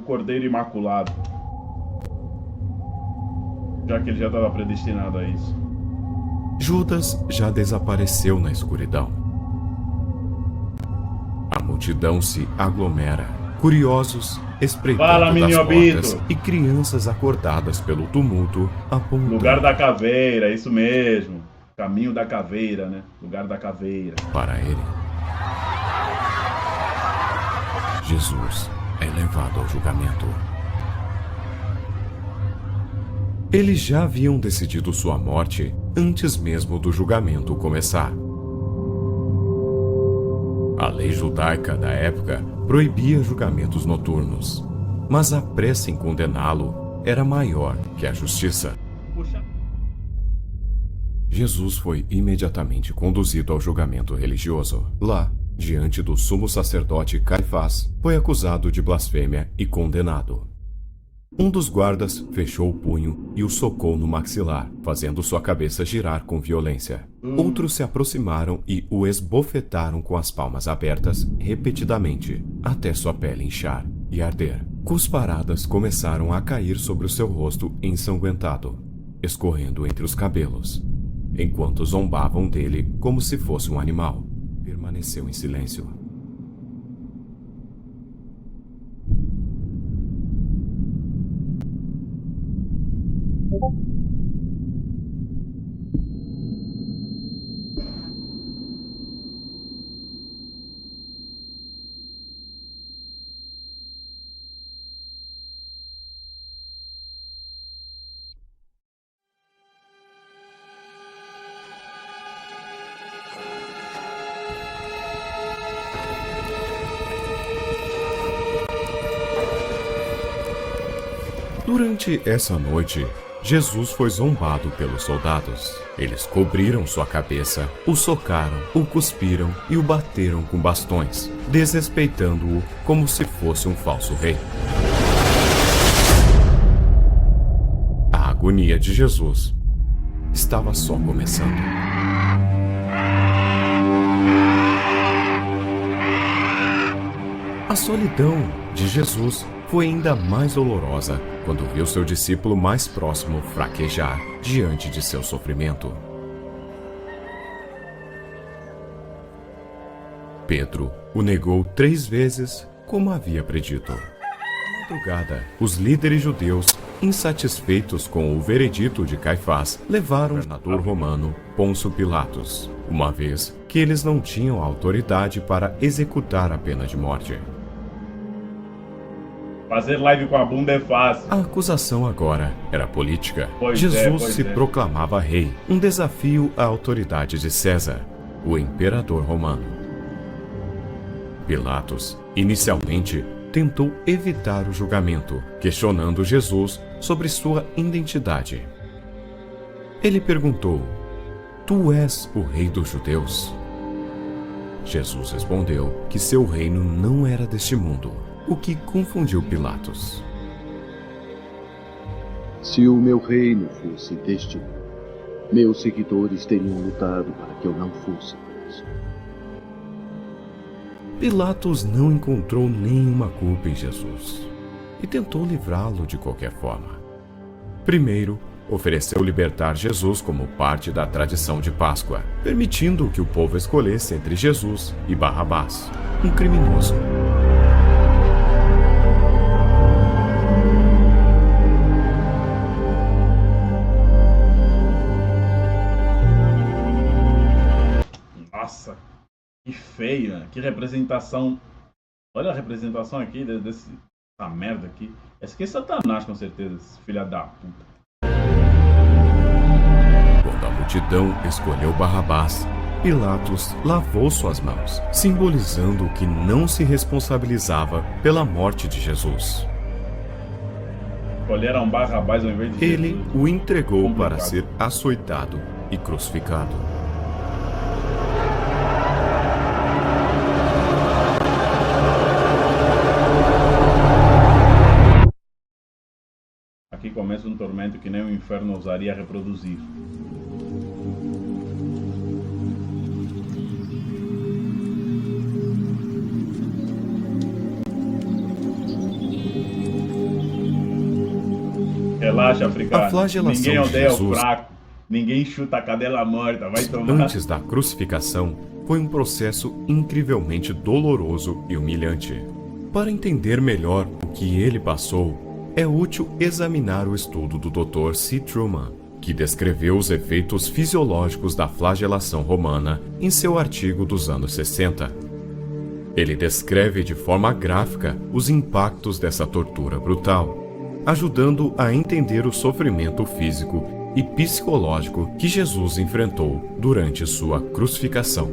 Cordeiro Imaculado. Já que ele já estava predestinado a isso. Judas já desapareceu na escuridão. A multidão se aglomera, curiosos espreitando das portas e crianças acordadas pelo tumulto apontando. Lugar da caveira, isso mesmo. Caminho da caveira, né? Lugar da caveira. Para ele, Jesus é levado ao julgamento. Eles já haviam decidido sua morte antes mesmo do julgamento começar. A lei judaica da época proibia julgamentos noturnos, mas a pressa em condená-lo era maior que a justiça. Jesus foi imediatamente conduzido ao julgamento religioso. Lá, diante do sumo sacerdote Caifás, foi acusado de blasfêmia e condenado. Um dos guardas fechou o punho e o socou no maxilar, fazendo sua cabeça girar com violência. Outros se aproximaram e o esbofetaram com as palmas abertas repetidamente, até sua pele inchar e arder. Cusparadas começaram a cair sobre o seu rosto ensanguentado, escorrendo entre os cabelos. Enquanto zombavam dele como se fosse um animal, permaneceu em silêncio. Durante essa noite, Jesus foi zombado pelos soldados. Eles cobriram sua cabeça, o socaram, o cuspiram e o bateram com bastões, desrespeitando-o como se fosse um falso rei. A agonia de Jesus estava só começando. A solidão de Jesus foi ainda mais dolorosa quando viu seu discípulo mais próximo fraquejar diante de seu sofrimento. Pedro o negou 3 vezes, como havia predito. Na madrugada, os líderes judeus, insatisfeitos com o veredito de Caifás, levaram o governador romano Pôncio Pilatos, uma vez que eles não tinham autoridade para executar a pena de morte. Fazer live com a bunda é fácil. A acusação agora era política. Pois Jesus é. se proclamava rei, um desafio à autoridade de César, o imperador romano. Pilatos, inicialmente, tentou evitar o julgamento, questionando Jesus sobre sua identidade. Ele perguntou: "Tu és o rei dos judeus?" Jesus respondeu que seu reino não era deste mundo, o que confundiu Pilatos. Se o meu reino fosse deste mundo, meus seguidores teriam lutado para que eu não fosse preso. Pilatos não encontrou nenhuma culpa em Jesus e tentou livrá-lo de qualquer forma. Primeiro, ofereceu libertar Jesus como parte da tradição de Páscoa, permitindo que o povo escolhesse entre Jesus e Barrabás, um criminoso. Nossa, que feio, né? Que representação. Olha a representação aqui dessa merda aqui. Esse aqui é Satanás, com certeza, esse filho da puta. Quando a multidão escolheu Barrabás, Pilatos lavou suas mãos, simbolizando que não se responsabilizava pela morte de Jesus. Escolheram Barrabás ao invés de Ele Jesus. o entregou Complicado. para ser açoitado e crucificado. Aqui começa um tormento que nem o inferno ousaria reproduzir. Relaxa, africano. A flagelação Ninguém de odeia o Jesus, fraco. Ninguém chuta a cadela morta. Vai tomar. antes da crucificação, foi um processo incrivelmente doloroso e humilhante. Para entender melhor o que ele passou, é útil examinar o estudo do Dr. C. Truman, que descreveu os efeitos fisiológicos da flagelação romana em seu artigo dos anos 60. Ele descreve de forma gráfica os impactos dessa tortura brutal, ajudando a entender o sofrimento físico e psicológico que Jesus enfrentou durante sua crucificação.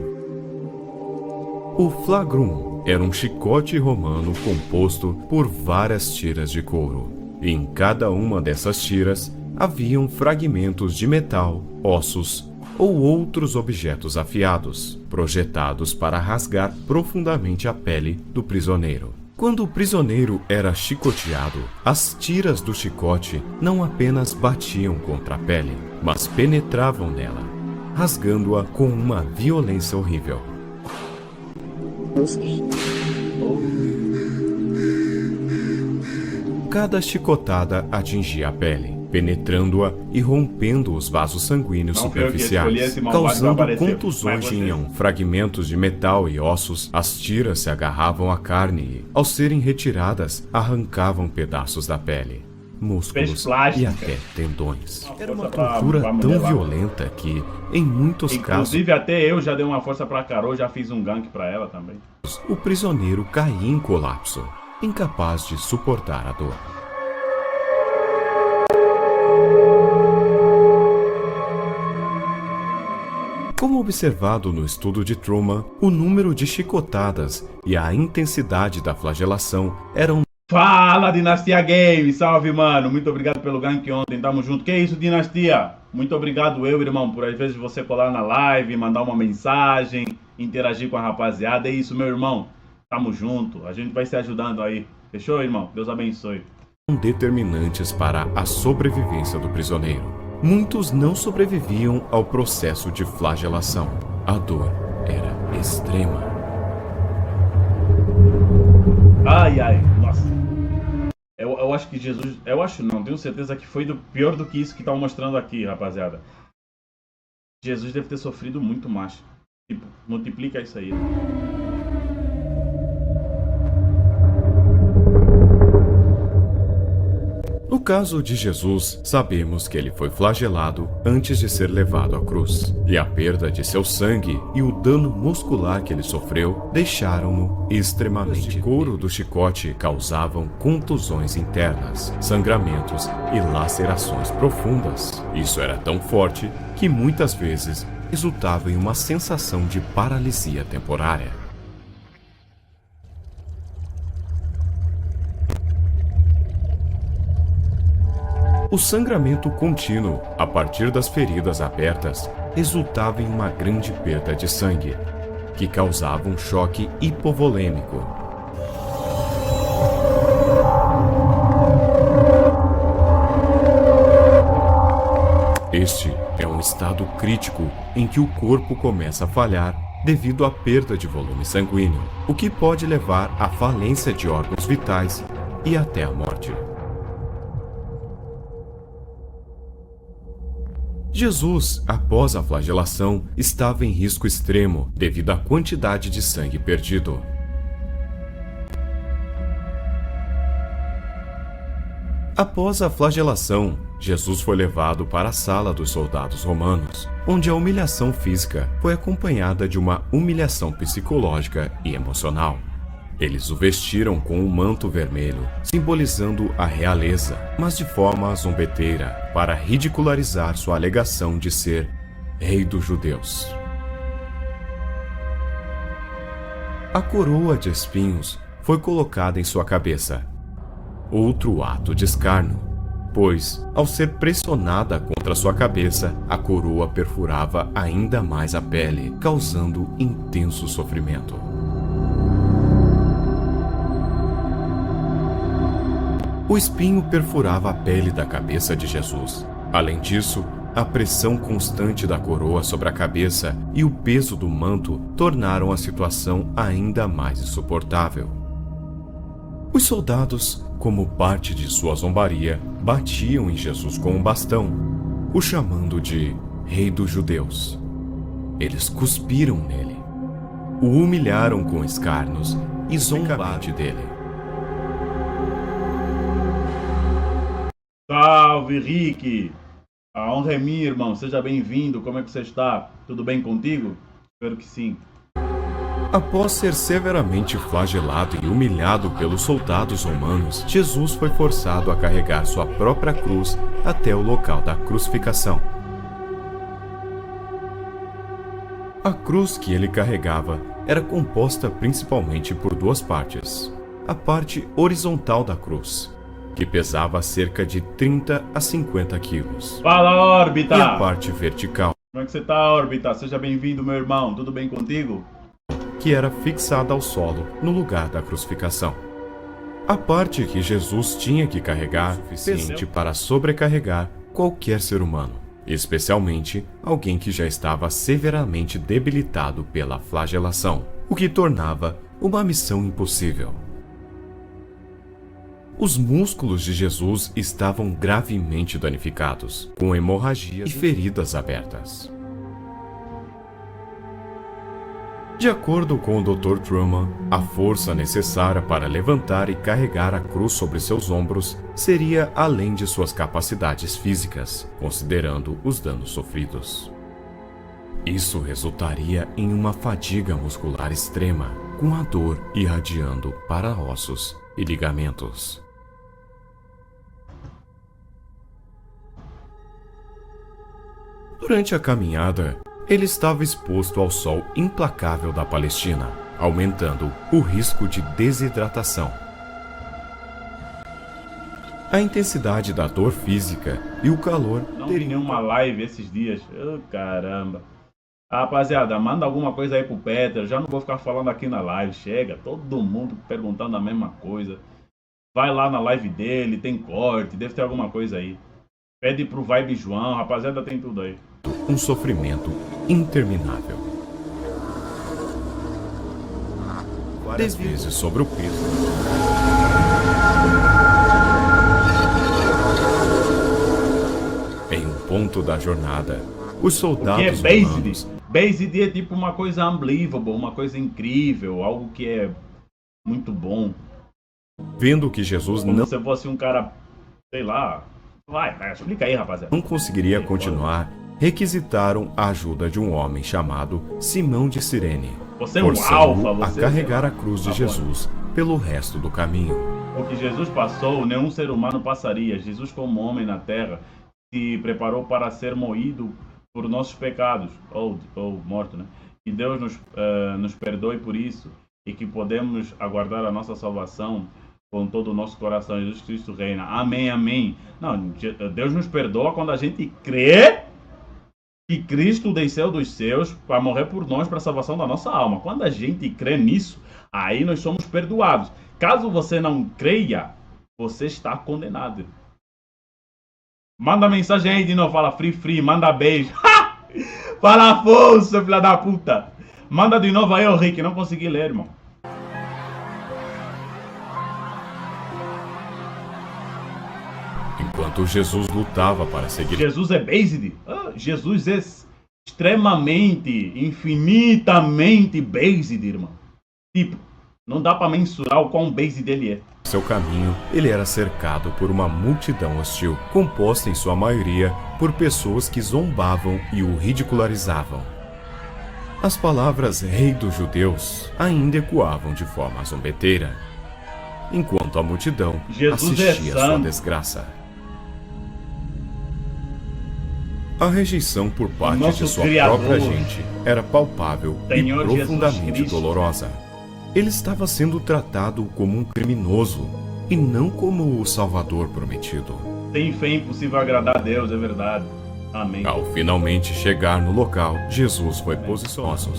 O flagrum era um chicote romano composto por várias tiras de couro, e em cada uma dessas tiras haviam fragmentos de metal, ossos ou outros objetos afiados, projetados para rasgar profundamente a pele do prisioneiro. Quando o prisioneiro era chicoteado, as tiras do chicote não apenas batiam contra a pele, mas penetravam nela, rasgando-a com uma violência horrível. Cada chicotada atingia a pele, penetrando-a e rompendo os vasos sanguíneos superficiais, causando contusões em fragmentos de metal e ossos. As tiras se agarravam à carne e, ao serem retiradas, arrancavam pedaços da pele, músculos e até tendões. Era uma tortura tão violenta que, em muitos casos... Inclusive até eu já dei uma força pra Carol, já fiz um gank pra ela também. O prisioneiro caía em colapso, incapaz de suportar a dor. Como observado no estudo de Truman, o número de chicotadas e a intensidade da flagelação eram... Fala, Dinastia Game! Salve, mano! Muito obrigado pelo gank ontem, tamo junto. Que isso, Dinastia? Muito obrigado eu, irmão, por às vezes você colar na live, mandar uma mensagem, interagir com a rapaziada. É isso, meu irmão. Tamo junto, a gente vai se ajudando aí. Fechou, irmão? Deus abençoe. Determinantes para a sobrevivência do prisioneiro. Muitos não sobreviviam ao processo de flagelação. A dor era extrema. Ai, ai, nossa. Eu acho que Jesus... Eu acho não, tenho certeza que foi pior do que isso que estão mostrando aqui, rapaziada. Jesus deve ter sofrido muito mais. Tipo, multiplica isso aí. No caso de Jesus, sabemos que ele foi flagelado antes de ser levado à cruz, e a perda de seu sangue e o dano muscular que ele sofreu deixaram-no extremamente. O couro do chicote causavam contusões internas, sangramentos e lacerações profundas. Isso era tão forte que muitas vezes resultava em uma sensação de paralisia temporária. O sangramento contínuo, a partir das feridas abertas, resultava em uma grande perda de sangue, que causava um choque hipovolêmico. Este é um estado crítico em que o corpo começa a falhar devido à perda de volume sanguíneo, o que pode levar à falência de órgãos vitais e até à morte. Jesus, após a flagelação, estava em risco extremo devido à quantidade de sangue perdido. Após a flagelação, Jesus foi levado para a sala dos soldados romanos, onde a humilhação física foi acompanhada de uma humilhação psicológica e emocional. Eles o vestiram com um manto vermelho, simbolizando a realeza, mas de forma zombeteira, para ridicularizar sua alegação de ser rei dos judeus. A coroa de espinhos foi colocada em sua cabeça. Outro ato de escárnio, pois, ao ser pressionada contra sua cabeça, a coroa perfurava ainda mais a pele, causando intenso sofrimento. O espinho perfurava a pele da cabeça de Jesus. Além disso, a pressão constante da coroa sobre a cabeça e o peso do manto tornaram a situação ainda mais insuportável. Os soldados, como parte de sua zombaria, batiam em Jesus com um bastão, o chamando de Rei dos Judeus. Eles cuspiram nele, o humilharam com escarnos e zombaram dele. Salve, Rick! A honra é minha, irmão. Seja bem-vindo. Como é que você está? Tudo bem contigo? Espero que sim. Após ser severamente flagelado e humilhado pelos soldados romanos, Jesus foi forçado a carregar sua própria cruz até o local da crucificação. A cruz que ele carregava era composta principalmente por duas partes. A parte horizontal da cruz, que pesava cerca de 30 a 50 quilos. Fala, órbita! E a parte vertical, Como é que você tá, órbita? Seja bem-vindo, meu irmão. Tudo bem contigo? que era fixada ao solo no lugar da crucificação. A parte que Jesus tinha que carregar o suficiente para sobrecarregar qualquer ser humano, especialmente alguém que já estava severamente debilitado pela flagelação, o que tornava uma missão impossível. Os músculos de Jesus estavam gravemente danificados, com hemorragias e feridas abertas. De acordo com o Dr. Truman, a força necessária para levantar e carregar a cruz sobre seus ombros seria além de suas capacidades físicas, considerando os danos sofridos. Isso resultaria em uma fadiga muscular extrema, com a dor irradiando para ossos e ligamentos. Durante a caminhada, ele estava exposto ao sol implacável da Palestina, aumentando o risco de desidratação. A intensidade da dor física e o calor Não vi nenhuma live esses dias. Oh, caramba. Rapaziada, manda alguma coisa aí pro Peter. Eu já não vou ficar falando aqui na live. Chega, todo mundo perguntando a mesma coisa. Vai lá na live dele, tem corte, deve ter alguma coisa aí. Pede pro Vibe João, rapaziada, tem tudo aí. um sofrimento interminável. Várias vezes sobre o peso. Em um ponto da jornada, os soldados romanos... Based é tipo uma coisa unbelievable, uma coisa incrível, algo que é muito bom. Vendo que Jesus Como não... se fosse um cara, sei lá... Vai, explica aí, rapaziada. não conseguiria continuar, requisitaram a ajuda de um homem chamado Simão de Cirene, Você é um forçando-o alfa, a você carregar a cruz de Tá bom. Jesus pelo resto do caminho. O que Jesus passou, nenhum ser humano passaria. Jesus, como homem na terra, se preparou para ser moído por nossos pecados, ou morto, né? Que Deus nos perdoe por isso e que podemos aguardar a nossa salvação com todo o nosso coração. Jesus Cristo reina. Amém, amém. Não, Deus nos perdoa quando a gente crê que Cristo desceu dos céus para morrer por nós, para a salvação da nossa alma. Quando a gente crê nisso, aí nós somos perdoados. Caso você não creia, você está condenado. Manda mensagem aí de novo, fala free, manda beijo. Fala Afonso, seu filho da puta. Manda de novo aí, ô Rick, não consegui ler, irmão. Enquanto Jesus lutava para seguir... Jesus é based? Jesus é extremamente, infinitamente based, irmão. Tipo, não dá pra mensurar o quão based ele é. seu caminho, ele era cercado por uma multidão hostil, composta em sua maioria por pessoas que zombavam e o ridicularizavam. As palavras Rei dos Judeus ainda ecoavam de forma zombeteira, enquanto a multidão Jesus assistia é à sua santo. desgraça. A rejeição por parte Nosso de sua Criador, própria gente era palpável Senhor e Jesus profundamente Cristo. dolorosa. Ele estava sendo tratado como um criminoso e não como o Salvador prometido. Sem fé é impossível agradar a Deus, é verdade. Amém. Ao finalmente chegar no local, Jesus foi posicionado.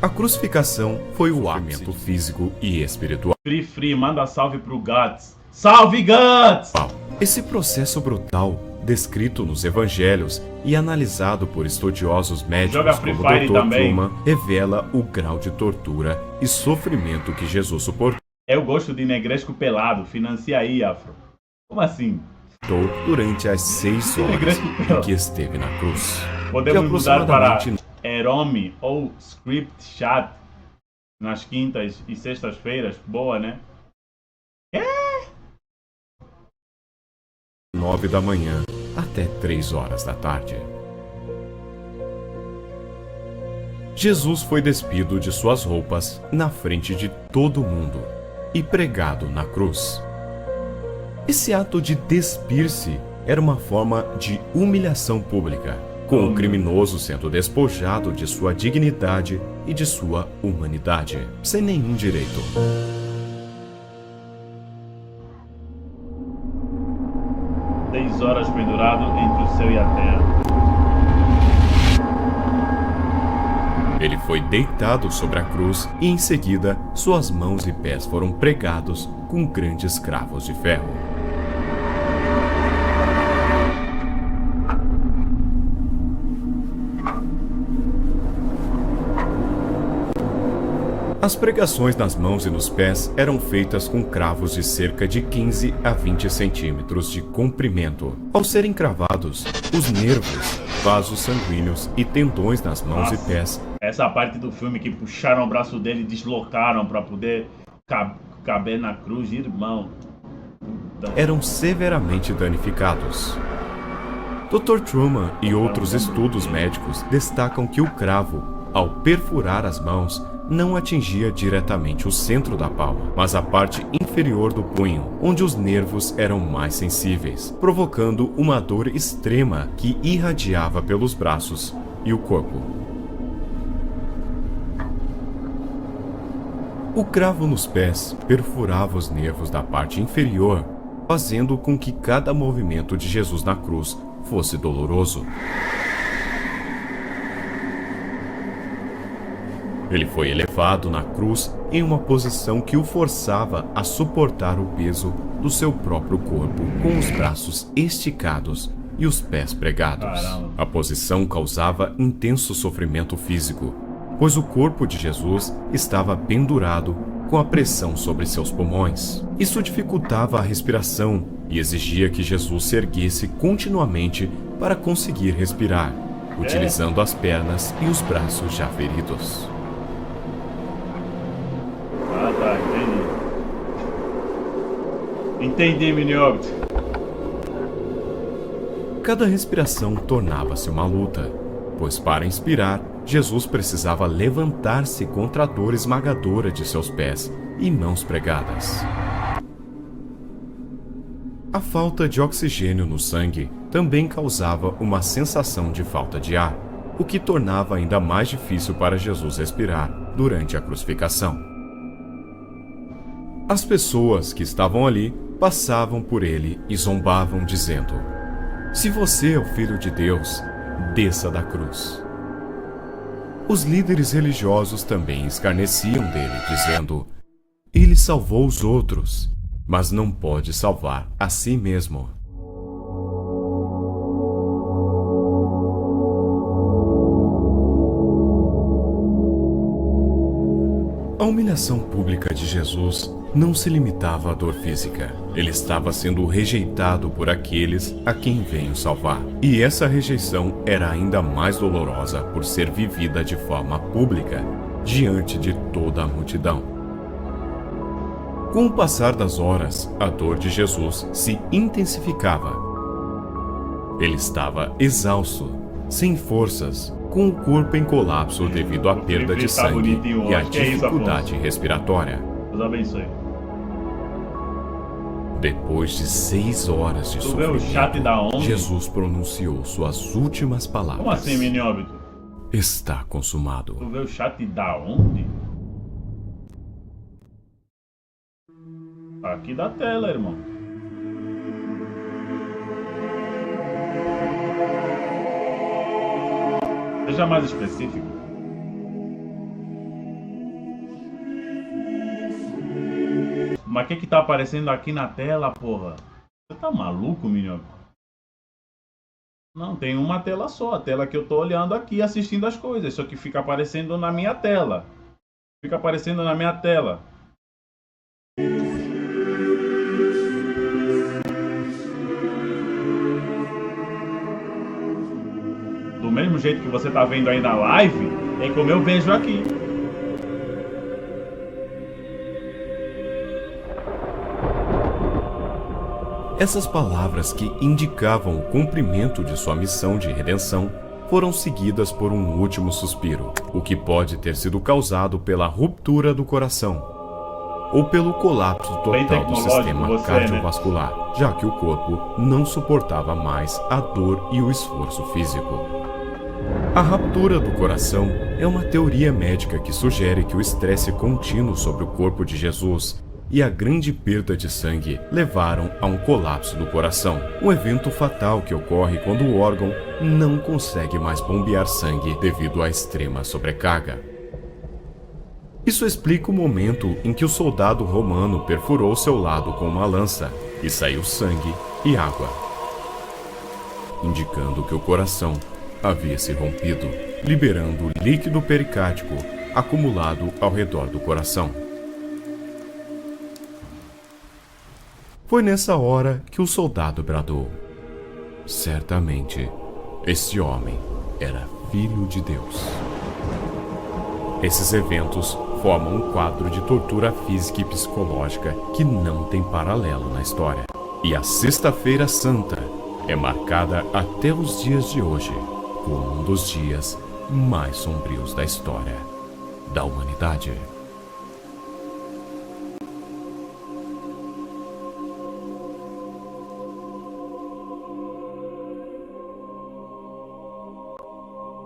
A crucificação foi o sofrimento físico e espiritual. Free, manda salve pro Guts. Salve, Guts! Esse processo brutal descrito nos evangelhos e analisado por estudiosos Joga médicos Free como Fire Dr. também. Truman, revela o grau de tortura e sofrimento que Jesus suportou Eu gosto de negresco pelado. Financia aí, Afro. Como assim? durante as 6 horas Negresco em pelado. que esteve na cruz. Podemos mudar para aproximadamente Erome ou Script Chat nas quintas e sextas-feiras. Boa, né? 9 da manhã até 3 horas da tarde. Jesus foi despido de suas roupas na frente de todo mundo e pregado na cruz. Esse ato de despir-se era uma forma de humilhação pública, com o criminoso sendo despojado de sua dignidade e de sua humanidade, sem nenhum direito. Seis horas pendurado entre o céu e a terra. Ele foi deitado sobre a cruz e, em seguida, suas mãos e pés foram pregados com grandes cravos de ferro. As pregações nas mãos e nos pés eram feitas com cravos de cerca de 15 a 20 centímetros de comprimento. Ao serem cravados, os nervos, vasos sanguíneos e tendões nas mãos e pés Essa parte do filme que puxaram o braço dele e deslocaram para poder caber na cruz, irmão. eram severamente danificados. Dr. Truman e outros estudos médicos destacam que o cravo, ao perfurar as mãos, não atingia diretamente o centro da palma, mas a parte inferior do punho, onde os nervos eram mais sensíveis, provocando uma dor extrema que irradiava pelos braços e o corpo. O cravo nos pés perfurava os nervos da parte inferior, fazendo com que cada movimento de Jesus na cruz fosse doloroso. Ele foi elevado na cruz em uma posição que o forçava a suportar o peso do seu próprio corpo, com os braços esticados e os pés pregados. Caramba. A posição causava intenso sofrimento físico, pois o corpo de Jesus estava pendurado com a pressão sobre seus pulmões. Isso dificultava a respiração e exigia que Jesus se erguesse continuamente para conseguir respirar, utilizando as pernas e os braços já feridos. Ah, tá, entendi. Entendi, Miniobit. Cada respiração tornava-se uma luta, pois para inspirar, Jesus precisava levantar-se contra a dor esmagadora de seus pés e mãos pregadas. A falta de oxigênio no sangue também causava uma sensação de falta de ar, o que tornava ainda mais difícil para Jesus respirar durante a crucificação. As pessoas que estavam ali passavam por ele e zombavam, dizendo: "Se você é o Filho de Deus, desça da cruz." Os líderes religiosos também escarneciam dele, dizendo: "Ele salvou os outros, mas não pode salvar a si mesmo." A humilhação pública de Jesus não se limitava à dor física. Ele estava sendo rejeitado por aqueles a quem veio salvar. E essa rejeição era ainda mais dolorosa por ser vivida de forma pública, diante de toda a multidão. Com o passar das horas, a dor de Jesus se intensificava. Ele estava exausto, sem forças, com o corpo em colapso devido à perda de sangue e à dificuldade respiratória. Deus abençoe. Depois de 6 horas de Tu vê o chat da sofrimento, onde? Jesus pronunciou suas últimas palavras. Como assim, Miniobito? Está consumado. Tu vê o chat da onde? Aqui da tela, irmão. Seja mais específico. Mas o que tá aparecendo aqui na tela, porra? Você tá maluco, Miniobito? Não, tem uma tela só, a tela que eu tô olhando aqui, assistindo as coisas, só que fica aparecendo na minha tela. Fica aparecendo na minha tela. Do mesmo jeito que você tá vendo aí na live, é como eu vejo aqui. Essas palavras que indicavam o cumprimento de sua missão de redenção foram seguidas por um último suspiro, o que pode ter sido causado pela ruptura do coração ou pelo colapso total do sistema cardiovascular, já que o corpo não suportava mais a dor e o esforço físico. A ruptura do coração é uma teoria médica que sugere que o estresse contínuo sobre o corpo de Jesus e a grande perda de sangue levaram a um colapso do coração, um evento fatal que ocorre quando o órgão não consegue mais bombear sangue devido à extrema sobrecarga. Isso explica o momento em que o soldado romano perfurou seu lado com uma lança e saiu sangue e água, indicando que o coração havia se rompido, liberando líquido pericárdico acumulado ao redor do coração. Foi nessa hora que o soldado bradou: certamente, esse homem era filho de Deus. Esses eventos formam um quadro de tortura física e psicológica que não tem paralelo na história. E a Sexta-feira Santa é marcada até os dias de hoje como um dos dias mais sombrios da história da humanidade.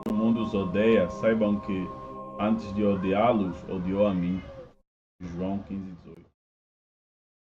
O mundo os odeia, saibam que antes de odiá-los, odiou a mim. João 15:18.